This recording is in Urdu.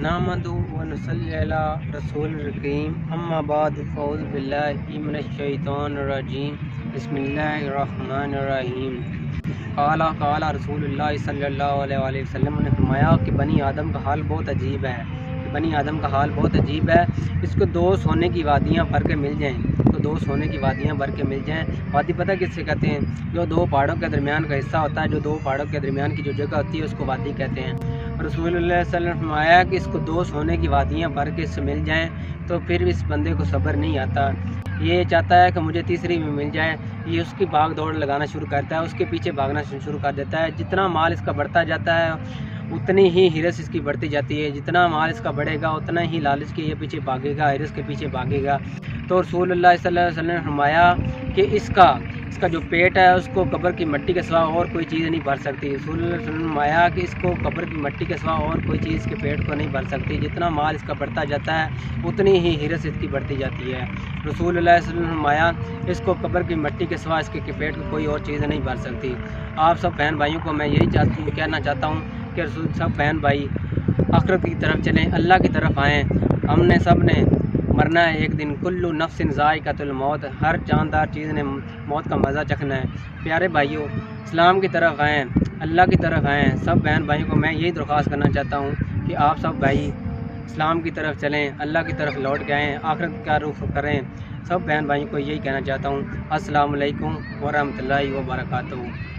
نحمدہ و نصلی علی رسول الکریم اما بعد فاعوذ باللہ من الشیطان الرجیم بسم اللہ الرحمن الرحیم۔ قال رسول اللہ صلی اللہ علیہ وآلہ وسلم نے فرمایا کہ بنی آدم کا حال بہت عجیب ہے، بنی آدم کا حال بہت عجیب ہے۔ اس کو دو سونے کی وادیاں بھر کے مل جائیں، تو دو سونے کی وادیاں بھر کے مل جائیں۔ وادی پتہ کس سے کہتے ہیں؟ جو دو پہاڑوں کے درمیان کا حصہ ہوتا ہے، جو دو پہاڑوں کے درمیان کی جو جگہ ہوتی ہے اس کو وادی کہتے ہیں۔ رسول اللہ صلی اللہ علیہ وسلم نے فرمایا کہ اس کو دو سونے کی وادیاں بھر کے اس سے مل جائیں تو پھر اس بندے کو صبر نہیں آتا، یہ چاہتا ہے کہ مجھے تیسری بھی مل جائے، یہ اس کی بھاگ دوڑ لگانا شروع کرتا ہے، اس کے پیچھے بھاگنا شروع کر دیتا ہے۔ جتنا مال اس کا بڑھتا جاتا ہے اتنی ہی ہرس اس کی بڑھتی جاتی ہے، جتنا مال اس کا بڑھے گا اتنا ہی لالچ کے یہ پیچھے بھاگے گا، ہرس کے پیچھے بھاگے گا۔ تو رسول اللہ صلی اللہ علیہ وسلم نے فرمایا کہ اس کا جو پیٹ ہے اس کو قبر کی مٹی کے سوا اور کوئی چیز نہیں بھر سکتی۔ رسول اللہ صلی اللہ علیہ وسلم نے فرمایا کہ اس کو قبر کی مٹی کے سوا اور کوئی چیز اس کے پیٹ کو نہیں بھر سکتی، جتنا مال اس کا بڑھتا جاتا ہے اتنی ہی ہرس اس کی بڑھتی جاتی ہے۔ رسول اللہ صلی اللہ علیہ وسلم نے فرمایا اس کو قبر کی مٹی کے سوا اس کے پیٹ کو کوئی اور چیز نہیں بھر سکتی۔ آپ سب بہن بھائیوں کو میں یہی کہنا چاہتا ہوں کہ رسول سب بہن بھائی آخرت کی طرف چلیں، اللہ کی طرف آئیں۔ ہم نے سب نے مرنا ہے ایک دن، کل نفس ذائقۃ الموت، ہر جاندار چیز نے موت کا مزہ چکھنا ہے۔ پیارے بھائیوں، اسلام کی طرف آئیں، اللہ کی طرف آئیں۔ سب بہن بھائیوں کو میں یہی درخواست کرنا چاہتا ہوں کہ آپ سب بھائی اسلام کی طرف چلیں، اللہ کی طرف لوٹ کے آئیں، آخرت کا رخ کریں۔ سب بہن بھائیوں کو یہی کہنا چاہتا ہوں۔ السلام علیکم ورحمۃ اللہ وبرکاتہ۔